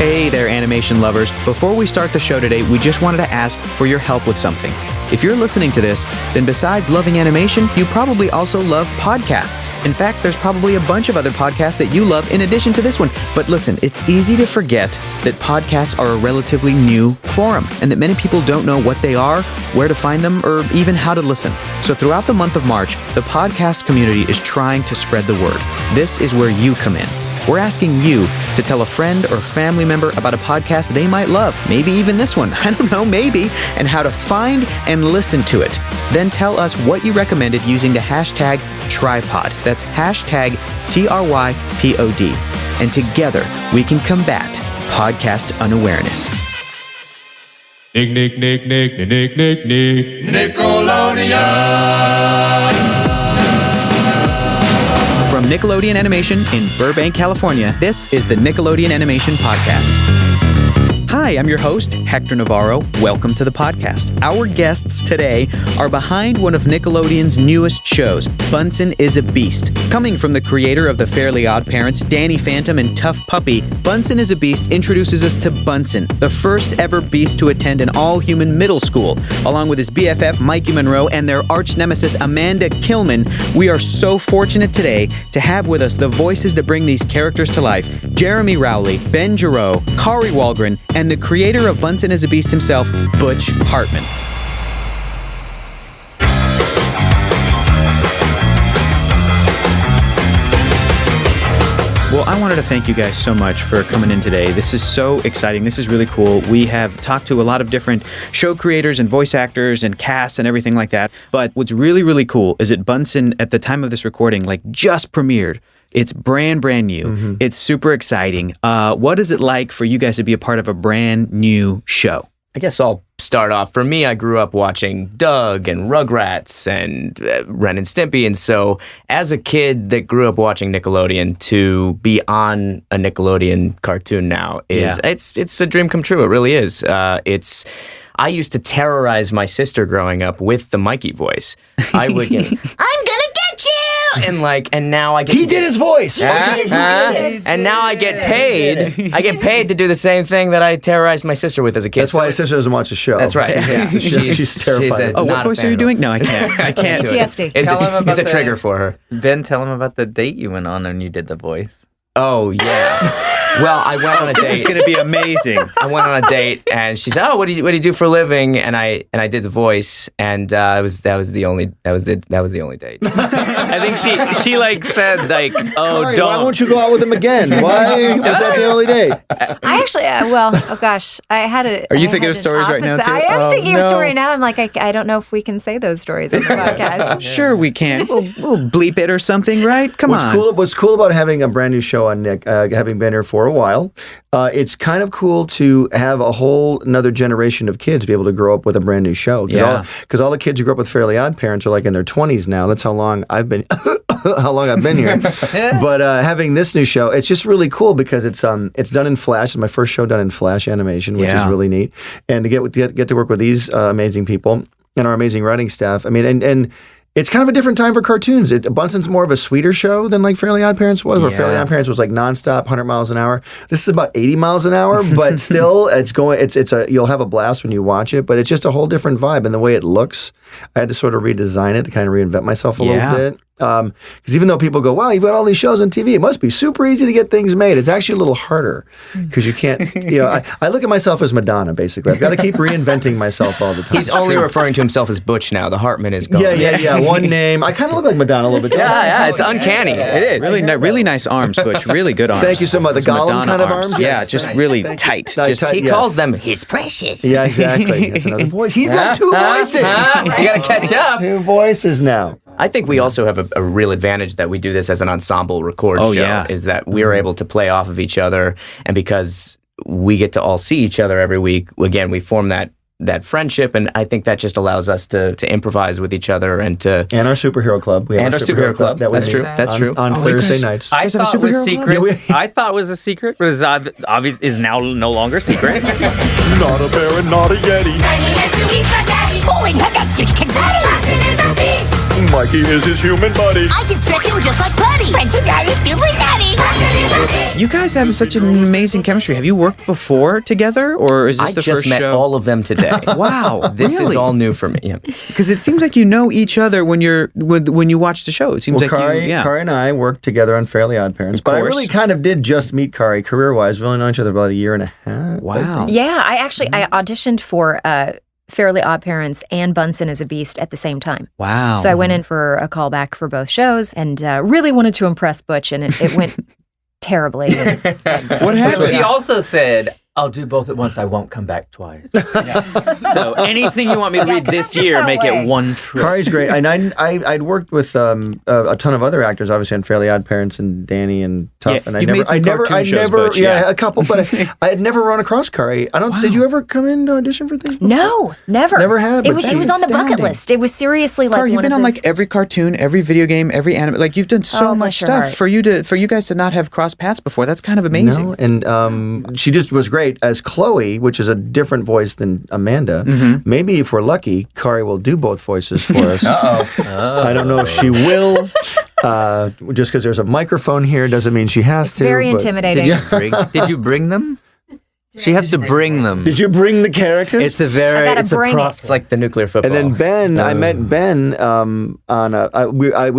Hey there, animation lovers. Before we start the show today, we just wanted to ask for your help with something. If you're listening to this, then besides loving animation, you probably also love podcasts. In fact, there's probably a bunch of other podcasts that you love in addition to this one. But listen, it's easy to forget that podcasts are a relatively new forum and that many people don't know what they are, where to find them, or even how to listen. So throughout the month of March, the podcast community is trying to spread the word. This is where you come in. We're asking you to tell a friend or family member about a podcast they might love, maybe even this one, I don't know, maybe, and how to find and listen to it. Then tell us what you recommended using the hashtag tripod. That's hashtag TRYPOD. And together we can combat podcast unawareness. Nickelodeon. From Nickelodeon Animation in Burbank, California, this is the Nickelodeon Animation Podcast. Hi, I'm your host, Hector Navarro. Welcome to the podcast. Our guests today are behind one of Nickelodeon's newest shows, Bunsen is a Beast. Coming from the creator of the Fairly OddParents, Danny Phantom and Tough Puppy, Bunsen is a Beast introduces us to Bunsen, the first ever beast to attend an all-human middle school. Along with his BFF, Mikey Monroe, and their arch nemesis, Amanda Killman, we are so fortunate today to have with us the voices that bring these characters to life, Jeremy Rowley, Ben Giroux, Kari Wahlgren, and the creator of Bunsen is a Beast himself, Butch Hartman. Well, I wanted to thank you guys so much for coming in today. This is so exciting. This is really cool. We have talked to a lot of different show creators and voice actors and casts and everything like that. But what's really, really cool is that Bunsen, at the time of this recording, just premiered. It's brand new. Mm-hmm. It's super exciting. What is it like for you guys to be a part of a brand new show? I guess I'll start off. For me, I grew up watching Doug and Rugrats and Ren and Stimpy. And so as a kid that grew up watching Nickelodeon, to be on a Nickelodeon cartoon now it's a dream come true. It really is. I used to terrorize my sister growing up with the Mikey voice. I would get, I'm gonna get you! And now I get He did his voice! And now I get paid. I get paid to do the same thing that I terrorized my sister with as a kid. That's why his sister doesn't watch the show. That's right. Yeah. She's terrified. What voice are you doing? No, I can't. I can't. PTSD. It's a trigger for her. Ben, tell him about the date you went on and you did the voice. Oh, yeah. Well, I went on a date. This is going to be amazing. I went on a date, and she said, "Oh, what do you do for a living?" And I did the voice, and that was the only date. I think she said "Oh, Kari, don't." Why won't you go out with him again? Why was that the only date? I actually, I had a. Are you thinking of stories right now, too? I am thinking of a story now. I'm like, I don't know if we can say those stories on the podcast. Sure, we can. We'll bleep it or something, right? Come on. What's cool about having a brand new show on Nick, having been here for a while, it's kind of cool to have a whole another generation of kids be able to grow up with a brand new show. Because all the kids who grew up with Fairly OddParents are in their 20s now. That's how long I've been. Here. But having this new show, it's just really cool because it's done in Flash. It's my first show done in Flash animation, which is really neat. And to get to work with these amazing people and our amazing writing staff. I mean, and it's kind of a different time for cartoons. Bunsen's more of a sweeter show than Fairly OddParents was, where Fairly OddParents was nonstop, 100 miles an hour. This is about 80 miles an hour, but still, you'll have a blast when you watch it. But it's just a whole different vibe, and the way it looks, I had to sort of redesign it to kind of reinvent myself a little bit. Because even though people go, wow, you've got all these shows on TV, it must be super easy to get things made. It's actually a little harder because you can't, I look at myself as Madonna, basically. I've got to keep reinventing myself all the time. He's only referring to himself as Butch now. The Hartman is gone. Yeah. One name. I kind of look like Madonna a little bit. Yeah, it's uncanny. It is. Really nice arms, Butch. Really good arms. Thank you so much. The Gollum kind of arms? Yeah, just really tight. He calls them his precious. Yeah, exactly. That's another voice. He's on two voices. You got to catch up. Two voices now. I think we also have a real advantage that we do this as an ensemble record show, is that we're able to play off of each other, and because we get to all see each other every week, again, we form that friendship, and I think that just allows us to improvise with each other and our superhero club. We have our superhero club. That's true. On Thursday nights. I thought was secret. I thought was a secret, but is now no longer secret. Not a bear and not a yeti. Holy heck, that's just confetti! Bunsen is a beast! Mikey is his human buddy. I can stretch him just like putty. Friendship guy is super nutty. Bunsen is a beast! You guys have such an amazing chemistry. Have you worked before together, or is this the just first met show? all of them today. Wow, This really? is all new for me. Yeah. Because it seems like you know each other when you watch the show. It seems like Kari and I worked together on Fairly OddParents, but I really kind of did just meet Kari career-wise. We've only known each other about a year and a half. Wow. Yeah, I auditioned for Fairly OddParents and Bunsen as a Beast at the same time. Wow. So I went in for a callback for both shows and really wanted to impress Butch, and it went terribly. What happened? She also said, I'll do both at once. I won't come back twice. So anything you want me to read 'cause this I'm just year, that make way. it one trip. Kari's great. And I'd worked with a ton of other actors, obviously on Fairly OddParents and Danny and T.U.F.F. Yeah, and you've made some cartoon shows, Butch, yeah. a couple, but I had never run across Kari. Did you ever come in to audition for things before? No, never. Never had, It but was that's on the bucket astounding. list. It was seriously like Kari, you've one been of on those. like every cartoon, every video game, every anime. Like you've done so Oh, much bless your stuff heart. for you guys to not have crossed paths before. That's kind of amazing. No, and she just was great as Chloe, which is a different voice than Amanda. Mm-hmm. Maybe if we're lucky, Kari will do both voices for us. I don't know if she will. Just because there's a microphone here doesn't mean she has to. Very but- intimidating. Did you bring them? She has to bring them. Did you bring the characters? It's a very, gotta it's a bring it. process. It's like the nuclear football. And then Ben, I met Ben we'd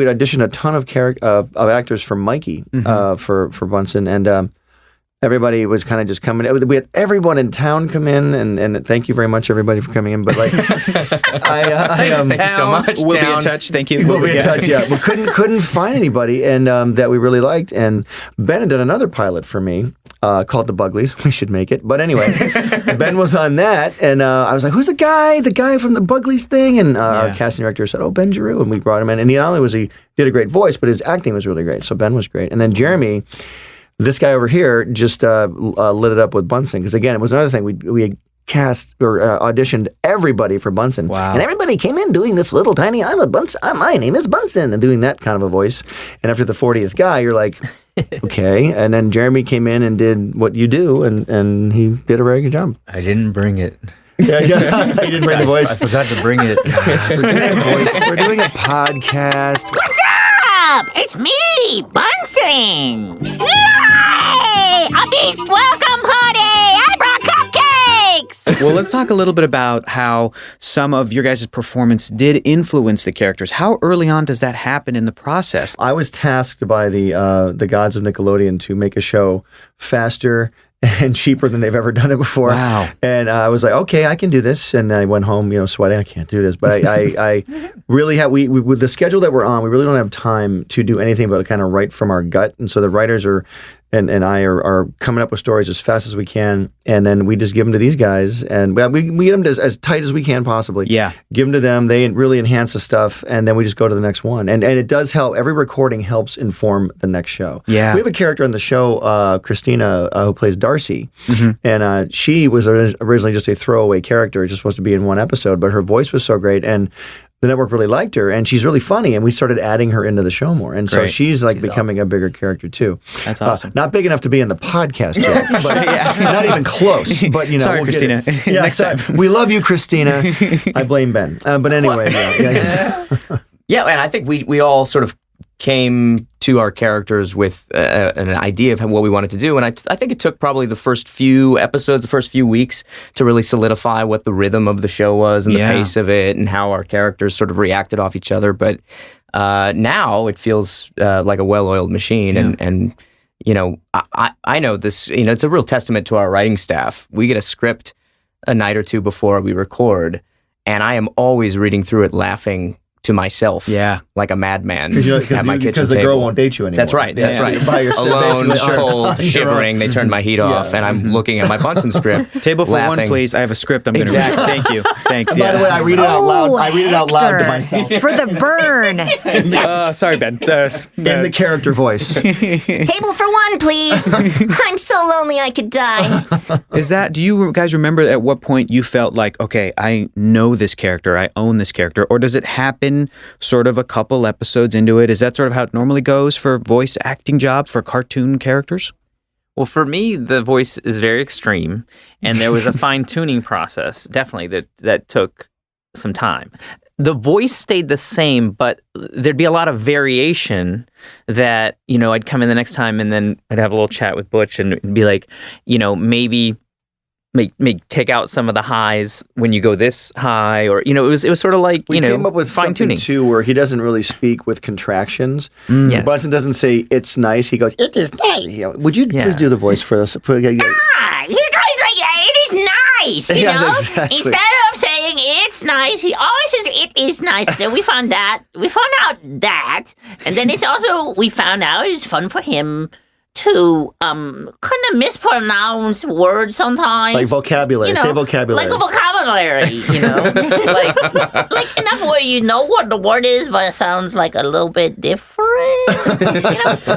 auditioned a ton of actors for Mikey for Bunsen, and everybody was kind of just coming. We had everyone in town come in, and thank you very much, everybody, for coming in. But like, Thank you so much. We'll be in Town. touch. Thank you. we'll be in touch. Yeah, we couldn't find anybody, and that we really liked. And Ben had done another pilot for me called The Buglies. We should make it, but anyway, Ben was on that, and I was like, "Who's the guy? The guy from the Buglies thing?" And our casting director said, "Oh, Ben Giroux," and we brought him in. And not only he did a great voice, but his acting was really great. So Ben was great, and then Jeremy. This guy over here just lit it up with Bunsen because again, it was another thing we had cast or auditioned everybody for Bunsen. Wow. And everybody came in doing this little tiny, I'm a Bunsen, my name is Bunsen, and doing that kind of a voice. And after the 40th guy, you're like, okay. And then Jeremy came in and did what you do, and he did a very good job. I didn't bring it. Yeah. He didn't bring the voice. I forgot to bring it. We're doing a podcast. What's up? It's me, Bunsen. Yay! A Beast welcome party! I brought cupcakes! Well, let's talk a little bit about how some of your guys' performance did influence the characters. How early on does that happen in the process? I was tasked by the gods of Nickelodeon to make a show faster and cheaper than they've ever done it before. Wow. And I was like, okay, I can do this. And I went home, sweating, I can't do this. But I really have, we with the schedule that we're on, we really don't have time to do anything but kind of write from our gut. And so the writers and I are coming up with stories as fast as we can. And then we just give them to these guys. And we get them as tight as we can possibly. Yeah. Give them to them. They really enhance the stuff. And then we just go to the next one. And it does help. Every recording helps inform the next show. Yeah. We have a character on the show, Christina, who plays Darcy. And she was originally just a throwaway character. Just supposed to be in one episode. But her voice was so great. And the network really liked her, and she's really funny, and we started adding her into the show more. And so Great. she's becoming a bigger character too. That's awesome. Not big enough to be in the podcast yet, but not even close. But Sorry, we'll Christina. Get it. Yeah, Next sorry. time. We love you, Christina. I blame Ben. But anyway, Yeah, and I think we all sort of came to our characters with an idea of what we wanted to do. And I think it took probably the first few episodes, the first few weeks to really solidify what the rhythm of the show was and the pace of it and how our characters sort of reacted off each other. But now it feels like a well-oiled machine. And I know this, it's a real testament to our writing staff. We get a script a night or two before we record, and I am always reading through it laughing to myself, like a madman at my kitchen because the table. girl won't date you anymore. That's right. That's right. You're by yourself, Alone, basically. cold, shivering. They turned my heat off, and I'm looking at my Bunsen script. Table for laughing. one, please. I have a script I'm going to read. Thank you. Thanks. By the way, I read it out loud. I read it out loud to myself For the burn. Sorry, Ben. in the character voice. Table for one, please. I'm so lonely I could die. Do you guys remember at what point you felt like, okay, I know this character, I own this character, or does it happen sort of a couple episodes into it? Is that sort of how it normally goes for voice acting jobs for cartoon characters? Well, for me, the voice is very extreme, and there was a fine-tuning process, definitely, that took some time. the voice stayed the same, but there'd be a lot of variation that, I'd come in the next time and then I'd have a little chat with Butch and it'd be like, maybe take out some of the highs when you go this high, or, it was sort of like, we came up with fine tuning too, where he doesn't really speak with contractions. Yes. Bunsen doesn't say it's nice. He goes, it is nice. Would you please do the voice for us? You guys like, it is nice, Exactly. Instead of saying it's nice, he always says it is nice. So we found out that. And then we found out it's fun for him to kind of mispronounce words sometimes. Like vocabulary. Say vocabulary. Like a vocabulary, like enough where you know what the word is, but it sounds like a little bit different.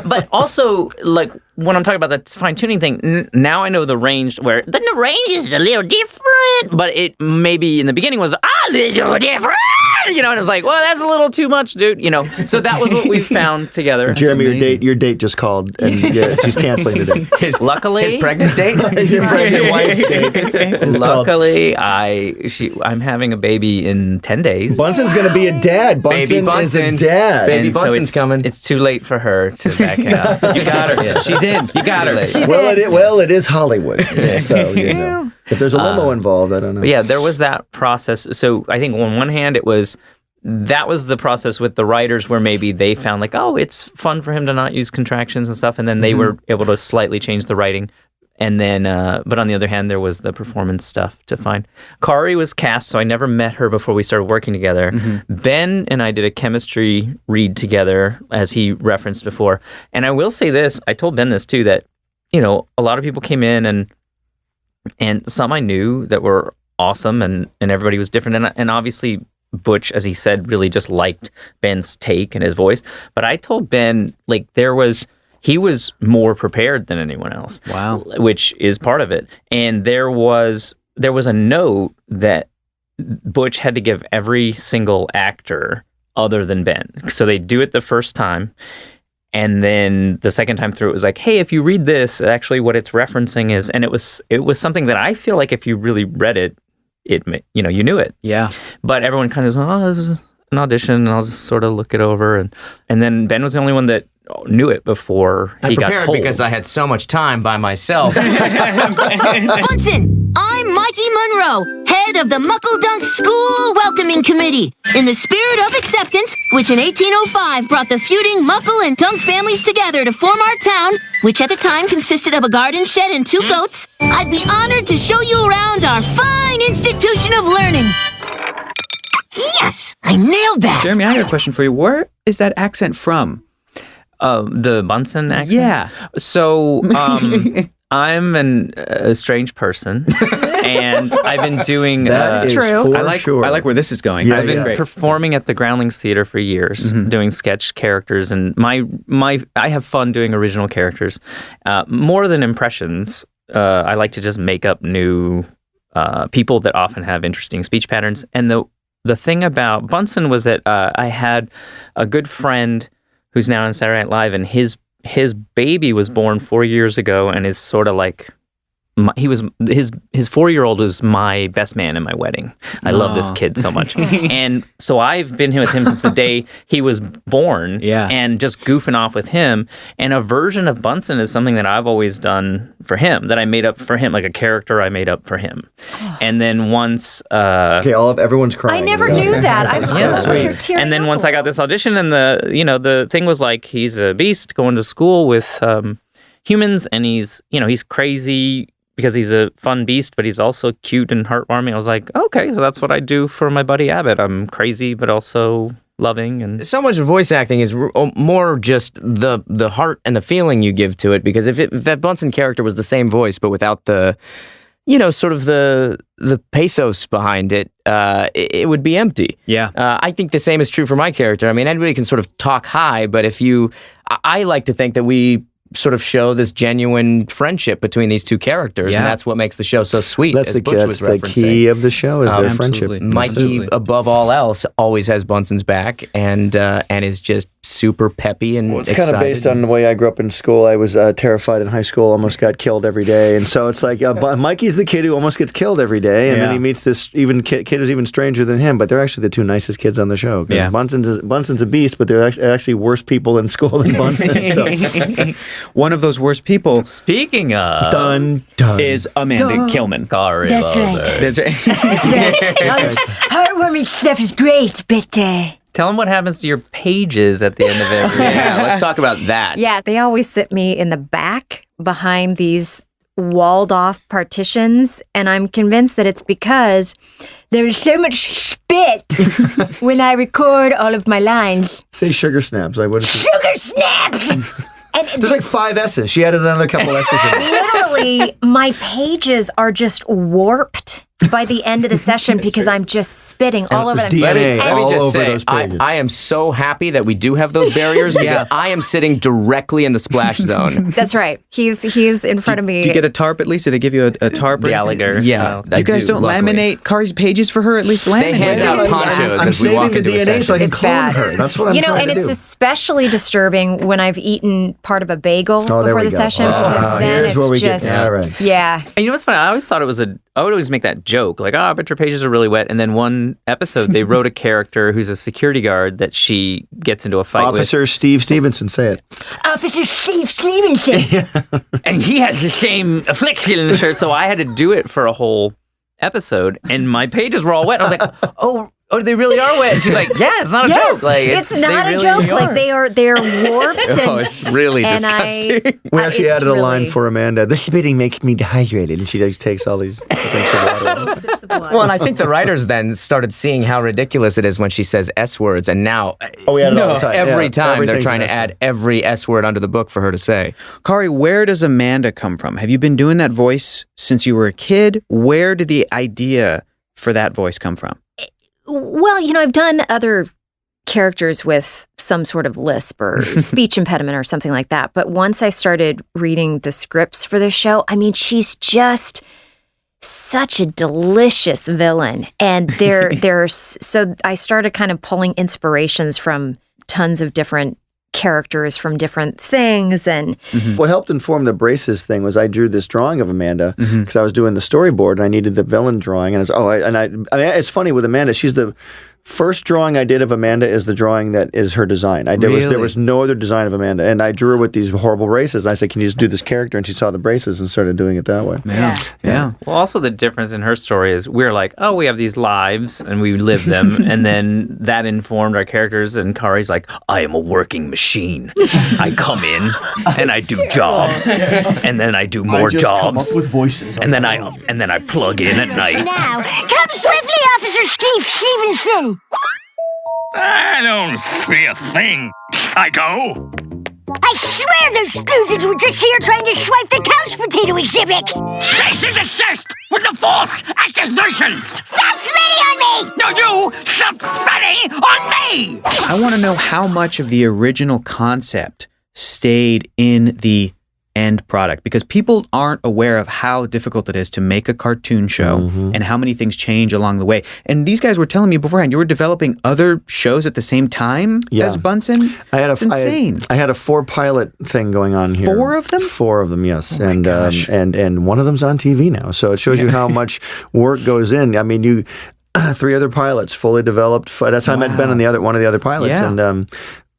But also, like, when I'm talking about the fine-tuning thing, now I know the range where... Then the range is a little different. But it maybe in the beginning was a little different, and I was like, well, that's a little too much, dude, So that was what we found together. Jeremy, your date just called, and she's canceling today. Luckily... His pregnant date? Your pregnant wife date. Luckily, I'm having a baby in 10 days. Bunsen's going to be a dad. Baby Bunsen. is a dad. Baby And so Bunsen's coming. It's too late for her to back out. You got her. Yeah. She's in. You got her. It is Hollywood. So, if there's a limo involved, I don't know. But yeah, there was that process. So I think on one hand, that was the process with the writers where maybe they found like, oh, it's fun for him to not use contractions and stuff. And then they were able to slightly change the writing. And then, but on the other hand, there was the performance stuff to find. Kari was cast, so I never met her before we started working together. Ben and I did a chemistry read together, as he referenced before. And I will say this, I told Ben this too, that, a lot of people came in and some I knew that were awesome and everybody was different. And obviously Butch, as he said, really just liked Ben's take and his voice. But I told Ben, like, he was more prepared than anyone else. Wow. Which is part of it. And there was a note that Butch had to give every single actor other than Ben. So they do it the first time. And then the second time through, it was like, hey, if you read this, actually what it's referencing is, and it was something that I feel like if you really read it, you knew it. Yeah. But everyone kind of was, this is an audition, and I'll just sort of look it over. And then Ben was the only one that knew it before he got told. Because I had so much time by myself. Bunsen, I'm Mikey Monroe, head of the Muckle Dunk School Welcoming Committee. In the spirit of acceptance, which in 1805 brought the feuding Muckle and Dunk families together to form our town, which at the time consisted of a garden shed and 2 goats, I'd be honored to show you around our fine institution of learning. Yes, I nailed that. Jeremy, I got a question for you. Where is that accent from? The Bunsen accent? Yeah. So, I'm a strange person, and I've been doing... That's true. I like where this is going. Yeah, I've been performing at the Groundlings Theater for years, doing sketch characters, and I have fun doing original characters. More than impressions, I like to just make up new people that often have interesting speech patterns. And the thing about Bunsen was that I had a good friend who's now on Saturday Night Live, and his baby was born 4 years ago, and is sort of like his 4-year-old was my best man in my wedding. I love this kid so much, and so I've been with him since the day he was born. Yeah. And just goofing off with him. And a version of Bunsen is something that I've always done for him, that I made up for him, like a character I made up for him. And then once, okay, everyone's crying. I never knew that. I'm so sweet. And then once I got this audition, and the thing was like, he's a beast going to school with humans, and he's crazy because he's a fun beast, but he's also cute and heartwarming. I was like, okay, so that's what I do for my buddy Abbott. I'm crazy, but also loving. And so much of voice acting is more just the heart and the feeling you give to it, because if that Bunsen character was the same voice, but without the, sort of the pathos behind it, it would be empty. Yeah. I think the same is true for my character. I mean, anybody can sort of talk high, but I like to think that we sort of show this genuine friendship between these two characters, and that's what makes the show so sweet. That's the key of the show is their friendship. Mikey, above all else, always has Bunsen's back, and is just super peppy and It's excited. kind of based on the way I grew up in school. I was terrified in high school, almost got killed every day. And so it's like Mikey's the kid who almost gets killed every day. And then he meets this even kid who's even stranger than him. But they're actually the two nicest kids on the show. Yeah. Bunsen's a beast, but they're actually worse people in school than Bunsen. So. One of those worst people Speaking of, Done. is Amanda Killman. Kari That's right. Wahlgren. That's right. All this heartwarming stuff is great, but Tell them what happens to your pages at the end of every. Yeah, let's talk about that. Yeah, they always sit me in the back behind these walled off partitions, and I'm convinced that it's because there is so much spit when I record all of my lines. Say sugar snaps. Like, what is it? sugar snaps. And There's like 5 S's. She added another couple S's in there. literally, my pages are just warped by the end of the session because I'm just spitting all over there's them. DNA Let me all just over say, those pages. I am so happy that we do have those barriers because I am sitting directly in the splash zone. That's right. He's in front of me. Do you get a tarp at least? Do they give you a tarp? or anything? Gallagher Yeah. style. You guys don't luckily. laminate Kari's pages for her? At least laminate. They hand out Like, ponchos I'm as we walk saving the into a DNA so I session. can It's clone bad. her. That's what I'm and trying to it's do. especially disturbing when I've eaten part of a bagel Oh, there before we the go. session Oh, because then here's it's where we get- just yeah, all right. yeah. And you know what's funny? I always thought I would always make that joke, like, oh, I bet your pages are really wet. And then one episode, they wrote a character who's a security guard that she gets into a fight Officer Steve Stevenson, say it. Officer Steve Stevenson. with. And he has the same affliction. So I had to do it for a whole episode. And my pages were all wet. I was like, oh, they really are wet. And she's like, yeah, it's not a joke. Like, it's they not a really joke. are. Like they're warped. Oh, and, it's really and disgusting. We actually it's added a line really- for Amanda. This spitting makes me dehydrated. And she just takes all these drinks of water. Sips of blood. Well, and I think the writers then started seeing how ridiculous it is when she says S words, and now Oh, we add it all the time. every Yeah, time they're everything's trying an to S word. add every S word under the book for her to say. Kari, where does Amanda come from? Have you been doing that voice since you were a kid? Where did the idea for that voice come from? Well, I've done other characters with some sort of lisp or speech impediment or something like that. But once I started reading the scripts for the show, I mean, she's just such a delicious villain. And so I started kind of pulling inspirations from tons of different characters from different things. And What helped inform the braces thing was I drew this drawing of Amanda because I was doing the storyboard and I needed the villain drawing. And I mean, it's funny with Amanda. She's the first drawing I did of Amanda is the drawing that is her design. There was no other design of Amanda, and I drew her with these horrible braces. I said, "Can you just do this character?" And she saw the braces and started doing it that way. Yeah. Well, also the difference in her story is we're like, oh, we have these lives and we live them. And then that informed our characters. And Kari's like, I am a working machine. I come in and I do jobs. And then I do more jobs. voices. And then I plug in at night. Now, come swiftly, Officer Steve Stevenson. I don't see a thing, psycho. I swear those stooges were just here trying to swipe the couch potato exhibit. Cease and desist with the false accusations. Stop spitting on me! No, you stop spitting on me. I want to know how much of the original concept stayed in the end product, because people aren't aware of how difficult it is to make a cartoon show and how many things change along the way. And these guys were telling me beforehand, you were developing other shows at the same time as Bunsen? It's insane. I had a 4-pilot thing going on here. 4 of them? 4 of them, yes. Oh my and gosh. and one of them's on TV now. So it shows you how much work goes in. I mean, 3 other pilots fully developed. That's how I met Ben and one of the other pilots. Yeah. And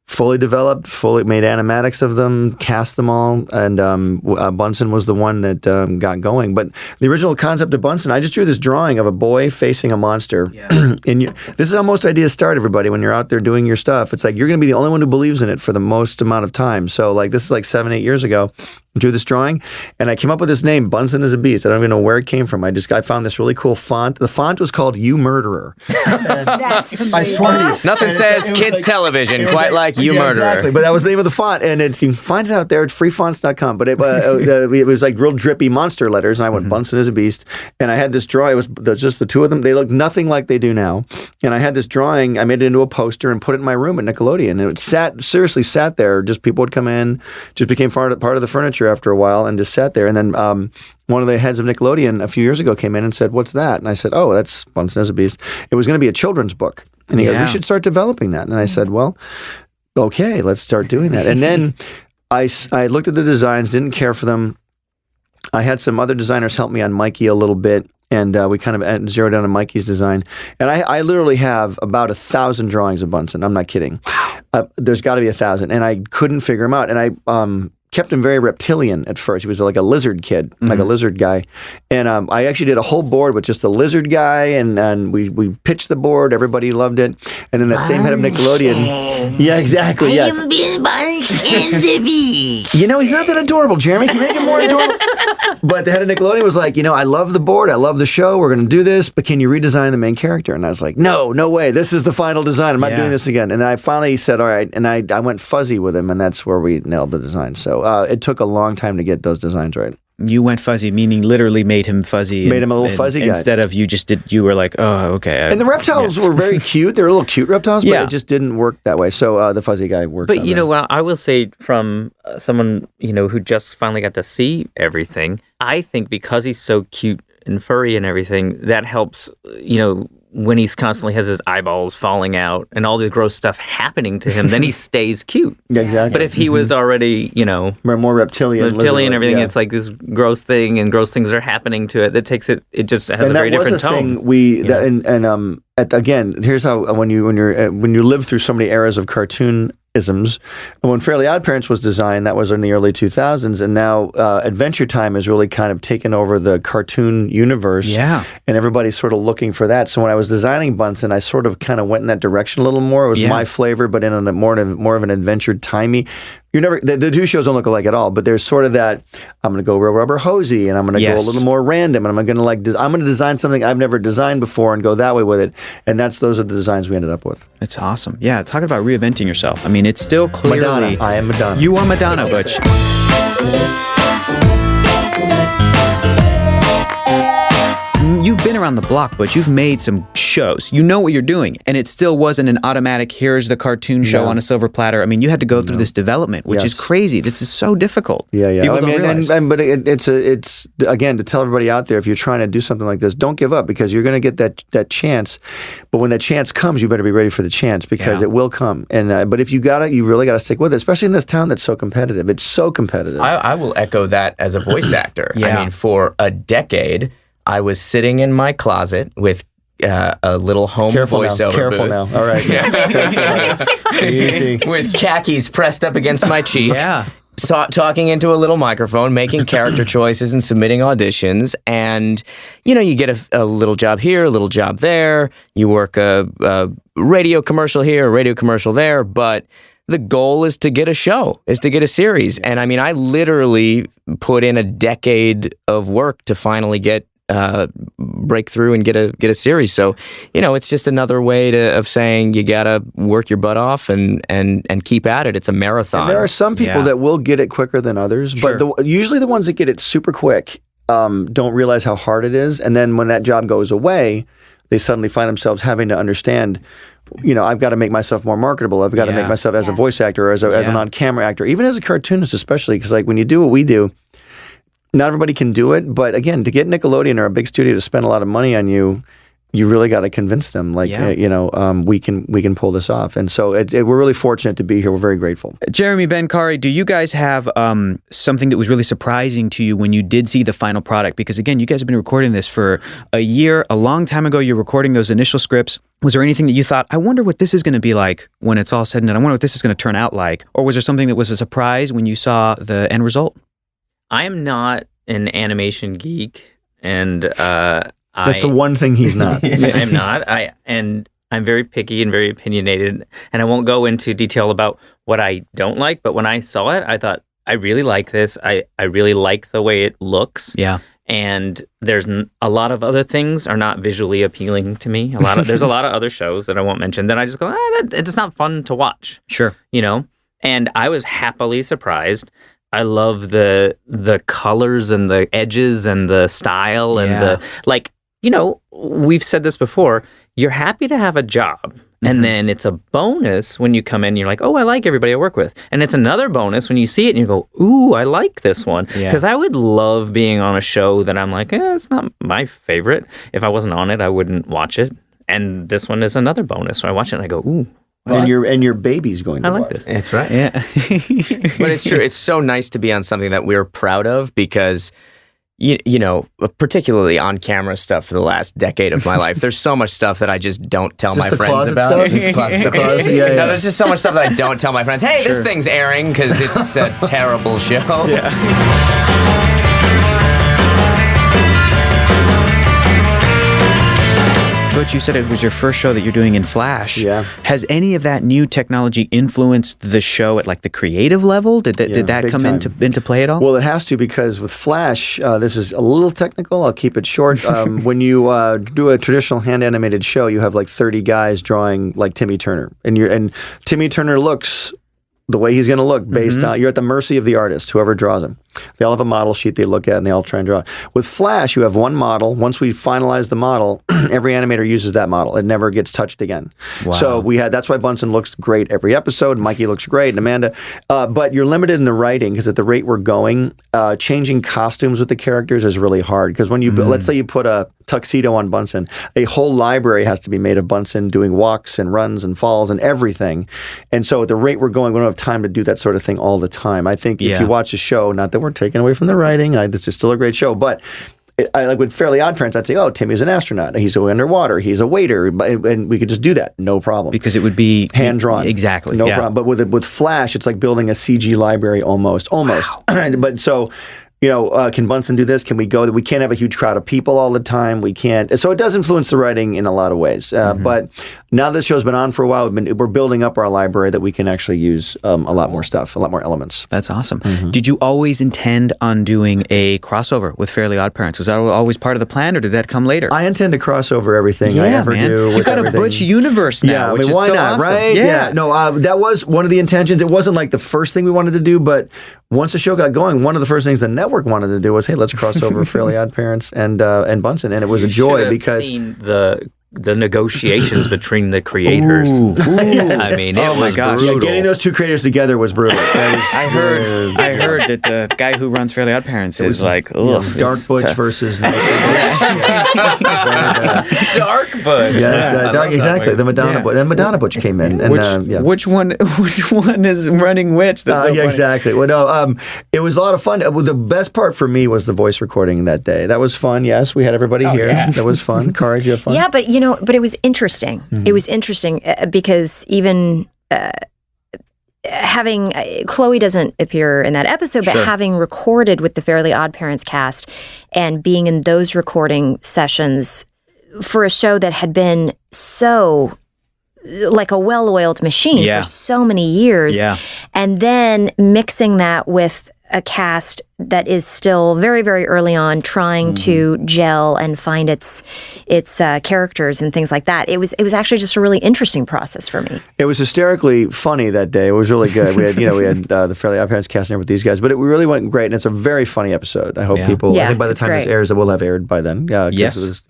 fully developed, fully made animatics of them, cast them all, and Bunsen was the one that got going. But the original concept of Bunsen, I just drew this drawing of a boy facing a monster. And this is how most ideas start, everybody, when you're out there doing your stuff. It's like you're going to be the only one who believes in it for the most amount of time. So like this is like 7-8 years ago. I drew this drawing, and I came up with this name, Bunsen is a Beast. I don't even know where it came from. I found this really cool font. The font was called You Murderer. That's amazing. I swear to you. Nothing says kids television quite like You Murderer. Exactly, but that was the name of the font, and you can find it out there at freefonts.com. But it was like real drippy monster letters, and I went Bunsen is a Beast, and I had this drawing. It was just the 2 of them. They looked nothing like they do now, and I had this drawing. I made it into a poster and put it in my room at Nickelodeon, and it seriously sat there. Just people would come in, just became part of the furniture after a while, and just sat there. And then one of the heads of Nickelodeon a few years ago came in and said, "What's that?" And I said, "Oh, that's Bunsen is a Beast." It was going to be a children's book, and he goes, "We should start developing that." And I said, "Well, okay, let's start doing that. And then I looked at the designs, didn't care for them. I had some other designers help me on Mikey a little bit, and we kind of zeroed in on Mikey's design. And I literally have about 1,000 drawings of Bunsen. I'm not kidding. There's got to be 1,000, and I couldn't figure him out. And I kept him very reptilian at first. He was like a lizard kid, like a lizard guy. And I actually did a whole board with just the lizard guy, and we pitched the board. Everybody loved it. And then that same head of Nickelodeon. Yeah, exactly. Yes. I am Bill Bunsen and the bee. You know, he's not that adorable, Jeremy. Can you make him more adorable? But the head of Nickelodeon was like, I love the board. I love the show. We're going to do this, but can you redesign the main character? And I was like, no way. This is the final design. I'm not doing this again. And I finally said, all right. And I went fuzzy with him, and that's where we nailed the design. So it took a long time to get those designs right. You went fuzzy, meaning literally made him fuzzy. Made him a little fuzzy guy. Instead of you were like, oh, okay. And the reptiles were very cute. They were little cute reptiles, but it just didn't work that way. So the fuzzy guy worked. But what I will say from someone, who just finally got to see everything, I think because he's so cute and furry and everything, that helps, when he's constantly has his eyeballs falling out and all the gross stuff happening to him, then he stays cute. Yeah, exactly. But if he was already, more reptilian and everything, it's like this gross thing, and gross things are happening to it. That takes it. It just has a very different tone. Again, here's how when you live through so many eras of cartoonisms. When Fairly OddParents was designed, that was in the early 2000s, and now Adventure Time has really kind of taken over the cartoon universe. Yeah, and everybody's sort of looking for that. So when I was designing Bunsen, I sort of kind of went in that direction a little more. It was my flavor, but in a more of an Adventure Timey. The two shows don't look alike at all, but there's sort of that. I'm going to go real rubber hosey, and I'm going to go a little more random, and I'm going to design something I've never designed before and go that way with it. And those are the designs we ended up with. It's awesome. Yeah, talking about reinventing yourself. I mean, it's still clearly Madonna. I am Madonna. You are Madonna, Butch. You've been around the block, but you've made some shows. You know what you're doing, and it still wasn't an automatic, here's the cartoon show on a silver platter. I mean, you had to go through this development, which is crazy. This is so difficult. Yeah. People don't realize. But it's again, to tell everybody out there, if you're trying to do something like this, don't give up, because you're going to get that chance. But when that chance comes, you better be ready for the chance, because it will come. And but if you really got to stick with it, especially in this town that's so competitive. It's so competitive. I will echo that as a voice actor. I mean, for a decade, I was sitting in my closet with a little home voiceover Careful booth. now. All right. Easy. With khakis pressed up against my cheek. Talking into a little microphone, making character choices and submitting auditions. And, you get a little job here, a little job there. You work a radio commercial here, a radio commercial there. But the goal is to get a show, is to get a series. And I mean, I literally put in a decade of work to finally break through and get a series. So, it's just another way of saying you gotta work your butt off and keep at it. It's a marathon. And there are some people that will get it quicker than others, but usually the ones that get it super quick don't realize how hard it is. And then when that job goes away, they suddenly find themselves having to understand, I've got to make myself more marketable. I've got to make myself as a voice actor or as an on-camera actor, even as a cartoonist, especially, because when you do what we do, not everybody can do it, but again, to get Nickelodeon or a big studio to spend a lot of money on you, you really got to convince them. We can pull this off, and so we're really fortunate to be here. We're very grateful. Jeremy, Ben, Kari, do you guys have something that was really surprising to you when you did see the final product? Because again, you guys have been recording this for a year, a long time ago. You're recording those initial scripts. Was there anything that you thought, I wonder what this is going to be like when it's all said and done? I wonder what this is going to turn out like, or was there something that was a surprise when you saw the end result? I am not an animation geek, and that's the one thing he's not. I'm not. I'm very picky and very opinionated, and I won't go into detail about what I don't like. But when I saw it, I thought, I really like this. I really like the way it looks. Yeah. And there's a lot of other things are not visually appealing to me. There's a lot of other shows that I won't mention that I just go, it's not fun to watch. Sure. And I was happily surprised. I love the colors and the edges and the style and we've said this before, you're happy to have a job. And then it's a bonus when you come in and you're like, oh, I like everybody I work with. And it's another bonus when you see it and you go, ooh, I like this one. Because I would love being on a show that I'm like, it's not my favorite. If I wasn't on it, I wouldn't watch it. And this one is another bonus. So I watch it and I go, ooh, And your baby's going to I like watch. this. That's right. Yeah. But it's true. It's so nice to be on something that we're proud of because, you know, particularly on camera stuff for the last decade of my life, there's so much stuff that I just don't tell my the friends closet about. stuff? Just the closet stuff. Yeah. No, there's just so much stuff that I don't tell my friends. Hey, this thing's airing because it's a terrible show. Butch, you said it was your first show that you're doing in Flash. Yeah. Has any of that new technology influenced the show at like the creative level? Did that big come time. into play at all? Well, it has to because with Flash, this is a little technical. I'll keep it short. When you do a traditional hand animated show, you have like 30 guys drawing like Timmy Turner, and Timmy Turner looks the way he's going to look based on, you're at the mercy of the artist, whoever draws him. They all have a model sheet they look at and they all try and draw it. With Flash, you have one model. Once we finalize the model, every animator uses that model. It never gets touched again. Wow. So that's why Bunsen looks great every episode. Mikey looks great and Amanda. But you're limited in the writing because at the rate we're going, changing costumes with the characters is really hard. Because when you, let's say you put a tuxedo on Bunsen, a whole library has to be made of Bunsen doing walks and runs and falls and everything. And so at the rate we're going, we don't have time to do that sort of thing all the time. I think if you watch a show, not that we're taking away from the writing, it's still a great show, but like with Fairly OddParents, I'd say, oh, Timmy's an astronaut. He's underwater. He's a waiter. And we could just do that. No problem. Because it would be hand-drawn. Exactly. No problem. But with Flash, it's like building a CG library almost. Wow. But so... can Bunsen do this? Can we go? We can't have a huge crowd of people all the time. We can't. So it does influence the writing in a lot of ways. But now this show's been on for a while. We're building up our library that we can actually use a lot more stuff, a lot more elements. That's awesome. Did you always intend on doing a crossover with Fairly OddParents? Was that always part of the plan, or did that come later? I intend to cross over everything I ever do. You got a Butch universe now, which is why so not, awesome. right? Yeah. No, that was one of the intentions. It wasn't like the first thing we wanted to do, but once the show got going, one of the first things the network wanted to do was, hey, let's cross over Fairly OddParents and Bunsen, and it was a joy because seen the negotiations between the creators. I mean, it was brutal. Getting those two creators together was brutal. I heard that the guy who runs Fairly OddParents is like, Dark Butch versus Dark Butch. Yes, Dark, exactly. The Madonna Butch. Then Madonna Butch came in. And, which one is running which? That's so funny. Exactly. Well, no, it was a lot of fun. The best part for me was the voice recording that day. That was fun. Yes, we had everybody here. Yeah. That was fun. Kari, did you have fun? Yeah, but but it was interesting. It was interesting because even having Chloe doesn't appear in that episode, but having recorded with the Fairly OddParents cast and being in those recording sessions for a show that had been so like a well-oiled machine for so many years, and then mixing that with a cast that is still very, very early on trying to gel and find its characters and things like that. It was actually just a really interesting process for me. It was hysterically funny that day. It was really good. We had the Fairly OddParents cast in there with these guys, but it really went great, and it's a very funny episode. I hope people. I think by the time this airs, it will have aired by then. Yes.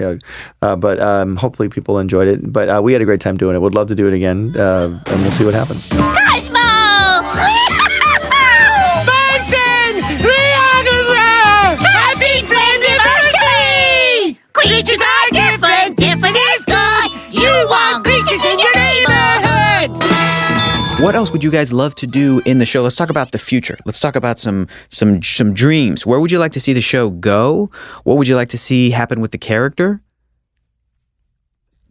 But hopefully people enjoyed it. But we had a great time doing it. Would love to do it again, and we'll see what happens. Cosmo! Happy Friendiversary! Creatures are different, different is good. You want creatures in your neighborhood. What else would you guys love to do in the show? Let's talk about the future. Let's talk about some dreams. Where would you like to see the show go? What would you like to see happen with the character?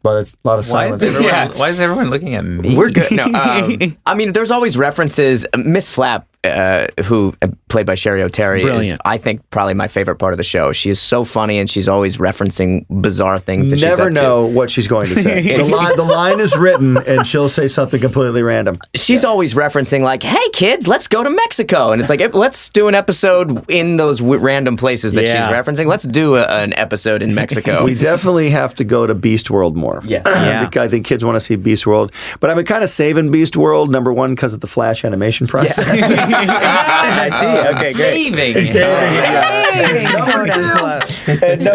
Well, that's a lot of silence. Why is everyone looking at me? We're good. No, I mean, there's always references. Miss Flap, who played by Sherry O'Terry, is, I think, probably my favorite part of the show. She is so funny, and she's always referencing bizarre things that she's up to. Never know what she's going to say. The line is written, and she'll say something completely random. She's always referencing, like, hey, kids, let's go to Mexico. And it's like, let's do an episode in those random places that she's referencing. Let's do an episode in Mexico. We definitely have to go to Beast World more. Yes. I think kids want to see Beast World. But I've been kind of saving Beast World, number one, because of the Flash animation process. I see. Okay, great.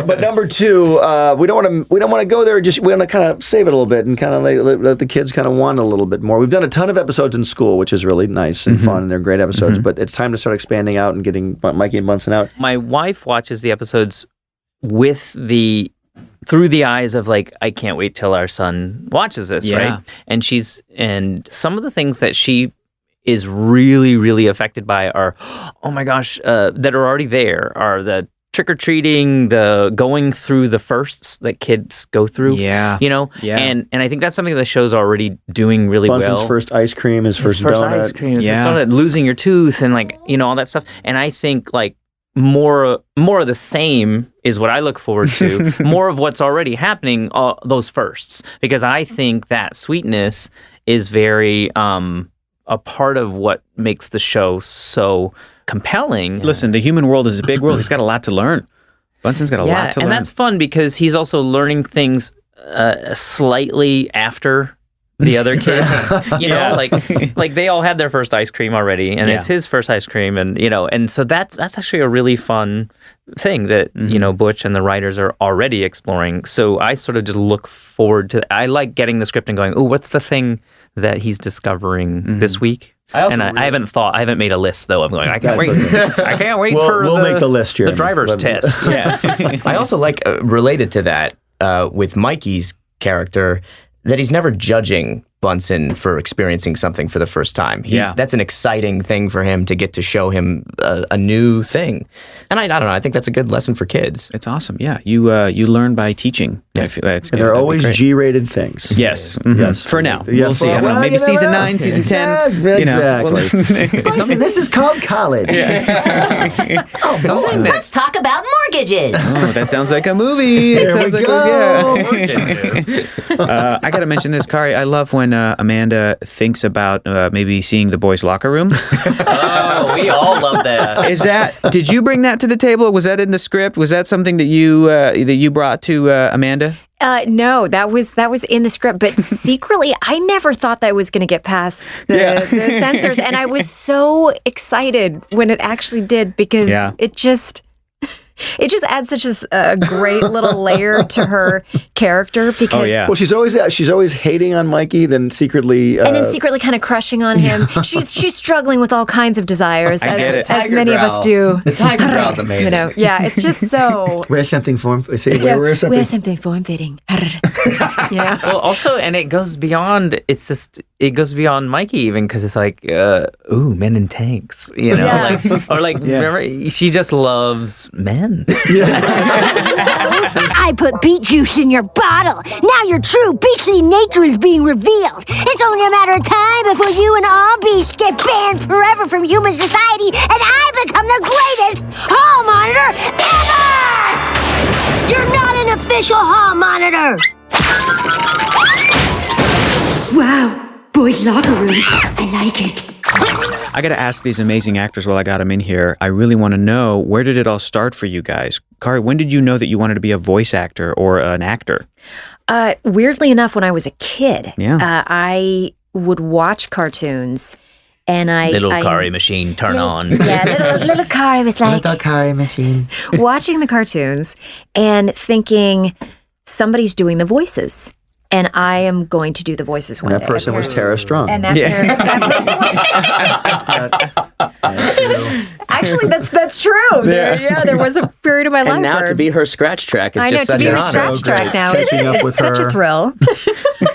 But number two, we don't want to go there. We want to kind of save it a little bit and kind of let the kids kind of want a little bit more. We've done a ton of episodes in school, which is really nice and fun, and they're great episodes. But it's time to start expanding out and getting Mikey and Bunsen out. My wife watches the episodes with the through the eyes of like, I can't wait till our son watches this, right? And some of the things that she is really, really affected by are, oh my gosh, that are already there are the trick-or-treating, the going through the firsts that kids go through. Yeah. You know? Yeah. And I think that's something the show's already doing really Bunsen's well. first ice cream, his first donut. Ice cream, his Yeah. first donut, losing your tooth and like, you know, all that stuff. And I think like more of the same is what I look forward to. More of what's already happening, those firsts. Because I think that sweetness is very a part of what makes the show so compelling. Listen, the human world is a big world. He's got a lot to learn. Bunson's got a lot to learn. And that's fun because he's also learning things slightly after the other kids. You know, like they all had their first ice cream already, and it's his first ice cream, and you know, and so that's actually a really fun thing that you know Butch and the writers are already exploring. So I sort of just look forward to. I like getting the script and going, oh, what's the thing that he's discovering this week? I haven't made a list though. I'm going, I can't wait. I can't wait we'll make the list, Jeremy. The driver's test. Yeah. I also like, related to that, with Mikey's character, that he's never judging Bunsen for experiencing something for the first time. That's an exciting thing for him to get to show him a new thing. And I don't know, I think that's a good lesson for kids. It's awesome. Yeah, you learn by teaching. I feel that's and they're always G-rated things. Yes. Yes. For now. Yeah, we'll see. I don't know, maybe season 9, season 10. Exactly. Bunsen, this is called college. Let's talk about mortgages. Oh, that sounds like a movie. There we go. I got to mention this, Kari. I love when Amanda thinks about maybe seeing the boys' locker room. Oh, we all love that. Did you bring that to the table? Was that in the script? Was that something that you brought to Amanda? No, that was in the script, but secretly, I never thought that was going to get past the censors, and I was so excited when it actually did because it just adds such a great little layer to her character. Because well, she's always hating on Mikey, then secretly kind of crushing on him. She's struggling with all kinds of desires, as many of us do. The tiger growl's amazing. You know, it's just so. Wear something form-fitting. Wear something form-fitting. Yeah. Well, also, and it goes beyond. It goes beyond Mikey even because it's like, men in tanks, you know, remember, she just loves men. I put beet juice in your bottle. Now your true beastly nature is being revealed. It's only a matter of time before you and all beasts get banned forever from human society, and I become the greatest hall monitor ever! You're not an official hall monitor. Wow, boys' locker room. I like it. I got to ask these amazing actors while I got them in here. I really want to know, where did it all start for you guys? Kari, when did you know that you wanted to be a voice actor or an actor? Weirdly enough, when I was a kid, I would watch cartoons. And Kari machine, turn on. Yeah, little Kari was like... Little Kari machine. watching the cartoons and thinking, somebody's doing the voices. And I am going to do the voices one day. That person was Tara Strong. And that person actually, that's true. There was a period of my life. And now to be her scratch track is just such an honor. I know, to be her scratch track now is such her. a thrill.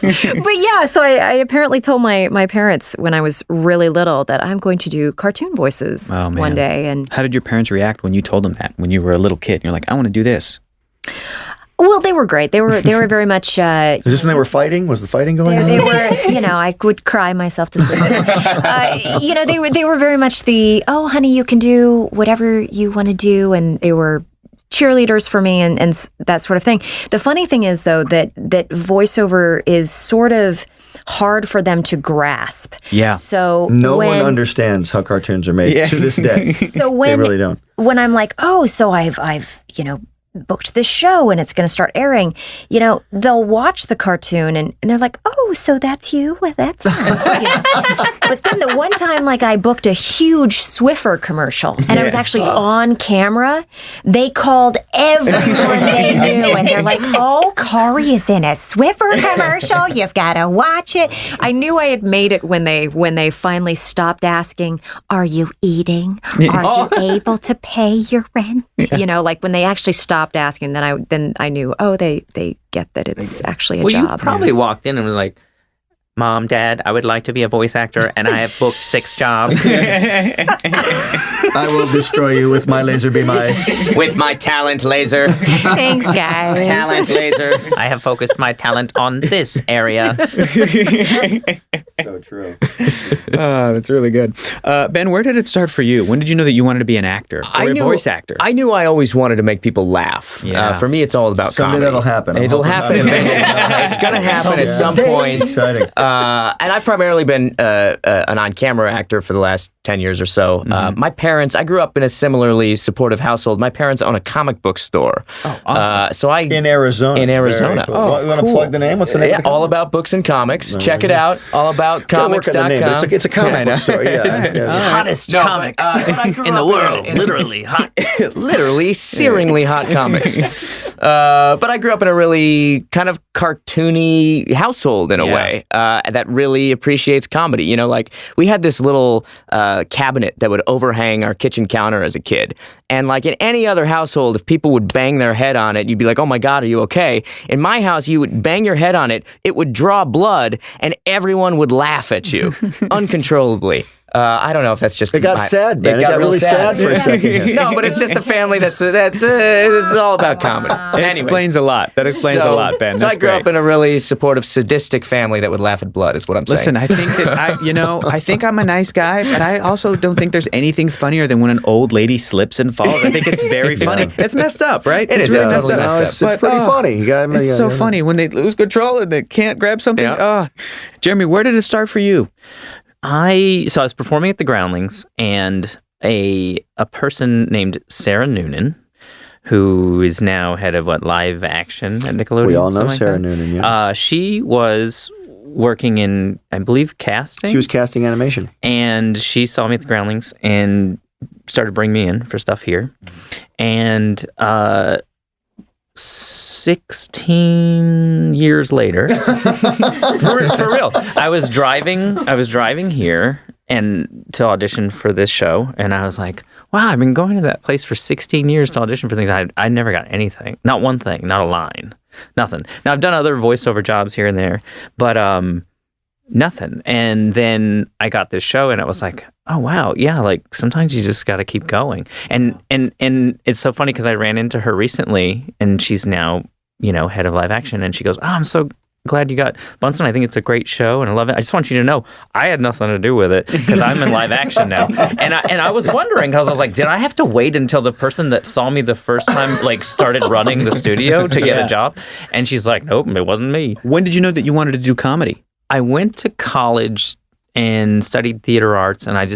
But yeah, so I apparently told my parents when I was really little that I'm going to do cartoon voices one day. And how did your parents react when you told them that, when you were a little kid? And you're like, I want to do this. Well, they were great. They were very much. Is this when they were fighting? Was the fighting going on? They were, I would cry myself to sleep. They were very much the, oh, honey, you can do whatever you want to do, and they were cheerleaders for me and that sort of thing. The funny thing is, though, that voiceover is sort of hard for them to grasp. Yeah. So no one understands how cartoons are made to this day. So when they really don't. When I'm like, oh, so I've booked this show and it's going to start airing, they'll watch the cartoon and they're like, oh, so that's you? Well, that's But then the one time, I booked a huge Swiffer commercial and I was actually on camera, they called everyone they knew and they're like, oh, Kari is in a Swiffer commercial. You've got to watch it. I knew I had made it when they finally stopped asking, are you eating? Are you able to pay your rent? When they actually stopped stopped asking. Then I knew, oh, they get that it's actually a job. You probably walked in and was like, Mom, Dad, I would like to be a voice actor, and I have booked 6 jobs. I will destroy you with my laser beam eyes. With my talent laser. Thanks, guys. Talent laser. I have focused my talent on this area. So true. That's really good. Ben, where did it start for you? When did you know that you wanted to be an actor or a voice actor? I knew I always wanted to make people laugh. Yeah. For me, it's all about Someday comedy. that'll happen. It'll happen eventually. It's going to happen at some point. Exciting. And I've primarily been an on-camera actor for the last 10 years or so. My parents, I grew up in a similarly supportive household. My parents own a comic book store. Oh, awesome. In Arizona. Very cool. You want to plug the name? What's the name? Yeah, All About Books and Comics. Check it out. Allaboutcomics.com. It's a comic book store. Yeah. Hottest comics in the world. Literally hot. Literally, searingly hot comics. But I grew up in a really kind of cartoony household in a way that really appreciates comedy. You know, like we had this little cabinet that would overhang our kitchen counter as a kid. And like in any other household, if people would bang their head on it, you'd be like, oh my God, are you okay? In my house, you would bang your head on it, it would draw blood, and everyone would laugh at you uncontrollably. I don't know if that's just It got sad, man. It got really sad for a second. No, but it's just a family that's it's all about comedy. That explains a lot. That explains a lot, Ben. So That's I grew great. up in a really supportive, sadistic family that would laugh at blood, is what I'm saying. Listen, I think that I think I'm a nice guy, but I also don't think there's anything funnier than when an old lady slips and falls. I think it's very funny. It's messed up, right? It it's is. really It's messed totally up. messed up. It's pretty funny. You gotta admit, It's so funny when they lose control and they can't grab something. Yeah. Jeremy, where did it start for you? I was performing at the Groundlings, and a person named Sarah Noonan, who is now head of live action at Nickelodeon. We all know something Sarah like that. Noonan, yes. She was working in, I believe, casting. She was casting animation. And she saw me at the Groundlings and started bringing me in for stuff here. And 16 years later, for real, I was driving here and to audition for this show, and I was like, wow, I've been going to that place for 16 years to audition for things. I never got anything, not one thing, not a line, nothing. Now I've done other voiceover jobs here and there, but nothing. And then I got this show, and it was like, oh wow, yeah, like sometimes you just got to keep going. And it's so funny because I ran into her recently, and she's now, head of live action, and she goes, oh, I'm so glad you got Bunsen. I think it's a great show, and I love it. I just want you to know I had nothing to do with it because I'm in live action now. And I was wondering, because I was like, did I have to wait until the person that saw me the first time started running the studio to get a job? And she's like, nope, it wasn't me. When did you know that you wanted to do comedy? I went to college and studied theater arts, and I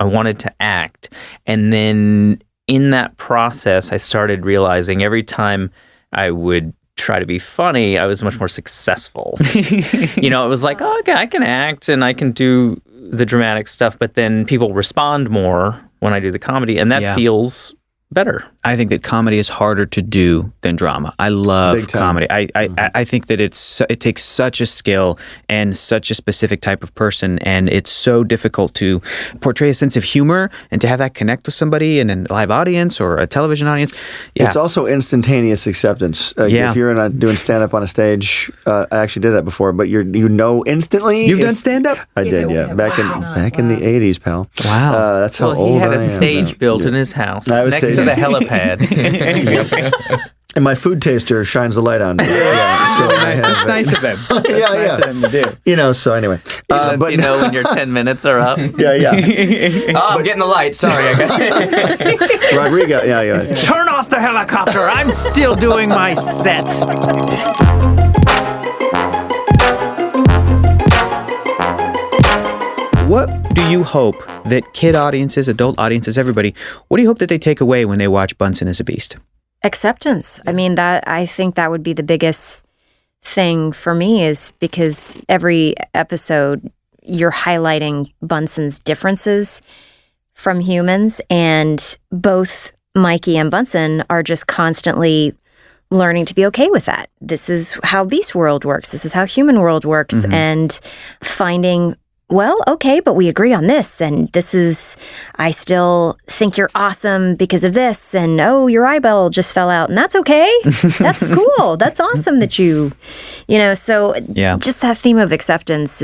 wanted to act. And then in that process, I started realizing every time I would try to be funny, I was much more successful. It was like, oh, okay, I can act and I can do the dramatic stuff, but then people respond more when I do the comedy, and that feels better. I think that comedy is harder to do than drama. I love comedy. I think that it takes such a skill and such a specific type of person, and it's so difficult to portray a sense of humor and to have that connect with somebody in a live audience or a television audience. Yeah. It's also instantaneous acceptance. If you're doing stand-up on a stage, I actually did that before, but you know instantly. You've done stand-up? I did, yeah. Back in the 80s, pal. Wow. That's how he old had I a am. stage built in his house. I was It's next to the helipad. And my food taster shines the light on me. That's nice of him. That's nice of him to do. So anyway. He lets you know when your 10 minutes are up. Yeah. Oh, I'm getting the light. Sorry. Rodrigo, yeah. Turn off the helicopter. I'm still doing my set. What do you hope that kid audiences, adult audiences, everybody, what do you hope that they take away when they watch Bunsen as a Beast? Acceptance. I mean, I think that would be the biggest thing for me, is because every episode you're highlighting Bunsen's differences from humans, and both Mikey and Bunsen are just constantly learning to be okay with that. This is how Beast World works. This is how human world works. And finding well, okay, but we agree on this, and this is, I still think you're awesome because of this, and oh, your eyeball just fell out, and that's okay. That's cool. That's awesome that you know, so just that theme of acceptance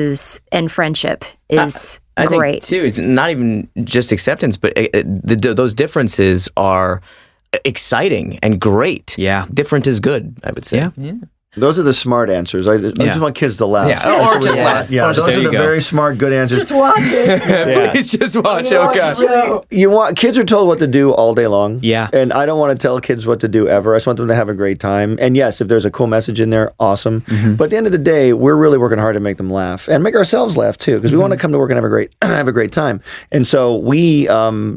and friendship is I great. think, too, it's not even just acceptance, but those differences are exciting and great. Yeah. Different is good, I would say. Yeah. Those are the smart answers. I just want kids to laugh. Yeah. Or just laugh. Yeah, Or just, those there are you the go. very smart, good answers. Just watch it. Please just watch. Oh, gosh. Kids are told what to do all day long. Yeah. And I don't want to tell kids what to do ever. I just want them to have a great time. And yes, if there's a cool message in there, awesome. But at the end of the day, we're really working hard to make them laugh and make ourselves laugh too, because we want to come to work and have a great time. And so we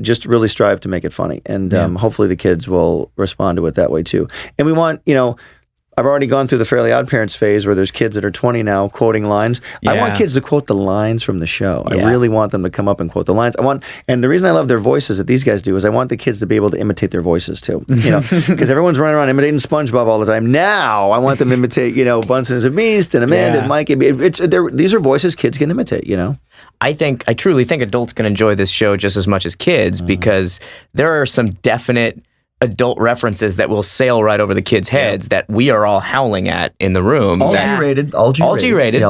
just really strive to make it funny. And hopefully the kids will respond to it that way too. And we want, I've already gone through the Fairly OddParents phase where there's kids that are 20 now quoting lines. Yeah. I want kids to quote the lines from the show. I really want them to come up and quote the lines. And the reason I love their voices that these guys do is I want the kids to be able to imitate their voices too. Because everyone's running around imitating SpongeBob all the time. Now I want them to imitate, Bunsen is a beast and Amanda and Mikey. These are voices kids can imitate. I truly think adults can enjoy this show just as much as kids because there are some definite adult references that will sail right over the kids' heads that we are all howling at in the room. All G-rated. All G-rated.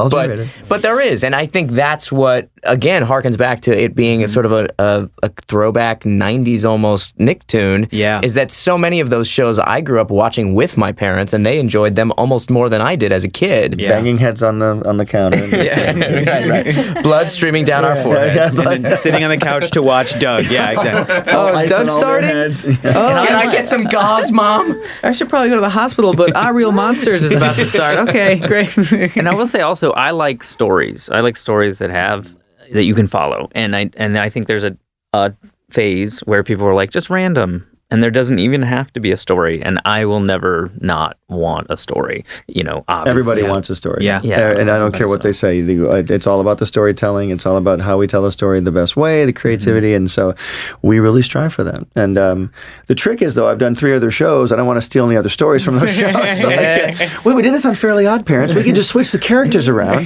But there is, and I think that's what, again, harkens back to it being a sort of a throwback 90s almost Nicktoon, is that so many of those shows I grew up watching with my parents, and they enjoyed them almost more than I did as a kid. Yeah. Banging heads on the counter. Right. Blood streaming down our foreheads. And then sitting on the couch to watch Doug. Yeah, exactly. Oh, is Doug starting? Can I get some gauze, Mom? I should probably go to the hospital, but Our Real Monsters is about to start. Okay, great. And I will say also, I like stories. I like stories that you can follow. And I think there's a phase where people are like, just random. And there doesn't even have to be a story. And I will never not want a story, obviously. Everybody wants a story. Yeah. And I don't care what they say. It's all about the storytelling. It's all about how we tell a story the best way, the creativity. And so we really strive for that. And the trick is, though, I've done 3 other shows. I don't want to steal any other stories from those shows. So we did this on Fairly OddParents. We can just switch the characters around.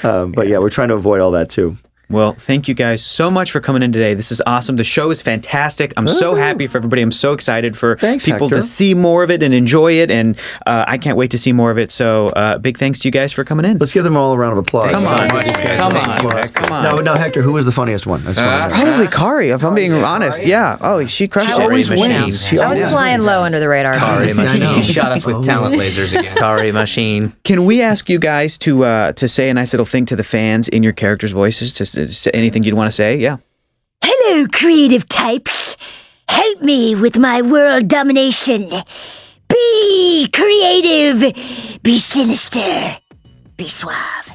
But we're trying to avoid all that, too. Well, thank you guys so much for coming in today. This is awesome. The show is fantastic. I'm so happy for everybody. I'm so excited for people to see more of it and enjoy it, and I can't wait to see more of it. So big thanks to you guys for coming in. Let's give them all a round of applause. Come on. Now, Hector, who was the funniest one? It's probably Kari, if I'm being honest. Yeah. Oh, she crushed it. She always wins. I was flying low under the radar. Kari Machine. She shot us with talent lasers again. Kari Machine. Can we ask you guys to say a nice little thing to the fans in your characters' voices? Just anything you'd want to say? Yeah. Hello, creative types. Help me with my world domination. Be creative. Be sinister. Be suave.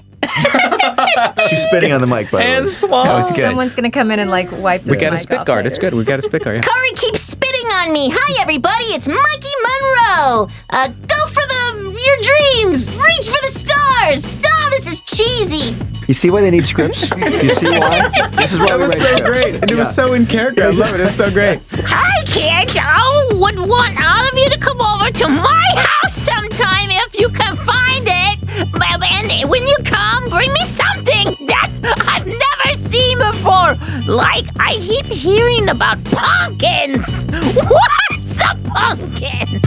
She's spitting on the mic, by the way. And suave. That was good. Someone's going to come in and wipe this We got a mic spit off guard. later. It's good. We got a spit guard. Yeah. Kari keeps spitting on me. Hi, everybody. It's Mikey Monroe. Go for your dreams. Reach for the stars. Oh, this is cheesy. You see why they need scripts? Do you see why? This is why That was so great. And it was so in character. I love it. It's so great. Hi, kids. I would want all of you to come over to my house sometime if you can find it. And when you come, bring me something that I've never seen before. Like, I keep hearing about pumpkins. What's a pumpkin?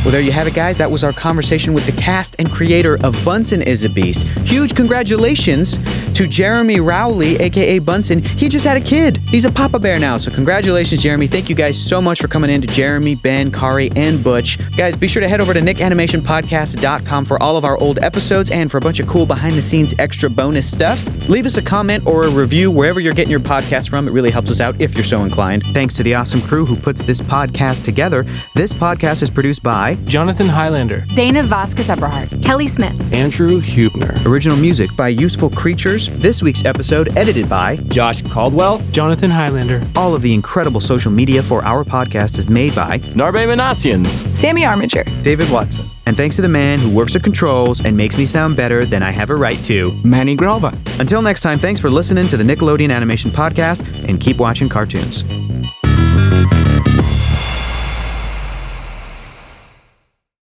Well, there you have it, guys. That was our conversation with the cast and creator of Bunsen is a Beast. Huge congratulations to Jeremy Rowley, a.k.a. Bunsen. He just had a kid. He's a Papa Bear now. So congratulations, Jeremy. Thank you guys so much for coming in to Jeremy, Ben, Kari, and Butch. Guys, be sure to head over to nickanimationpodcast.com for all of our old episodes and for a bunch of cool behind-the-scenes extra bonus stuff. Leave us a comment or a review wherever you're getting your podcast from. It really helps us out if you're so inclined. Thanks to the awesome crew who puts this podcast together. This podcast is produced by Jonathan Highlander, Dana Vasquez-Eberhard, Kelly Smith, Andrew Hubner. Original music by Useful Creatures. This week's episode edited by Josh Caldwell, Jonathan Highlander. All of the incredible social media for our podcast is made by Narbe Manassians, Sammy Armiger, David Watson. And thanks to the man who works the controls and makes me sound better than I have a right to, Manny Gralva. Until next time, thanks for listening to the Nickelodeon Animation Podcast and keep watching cartoons.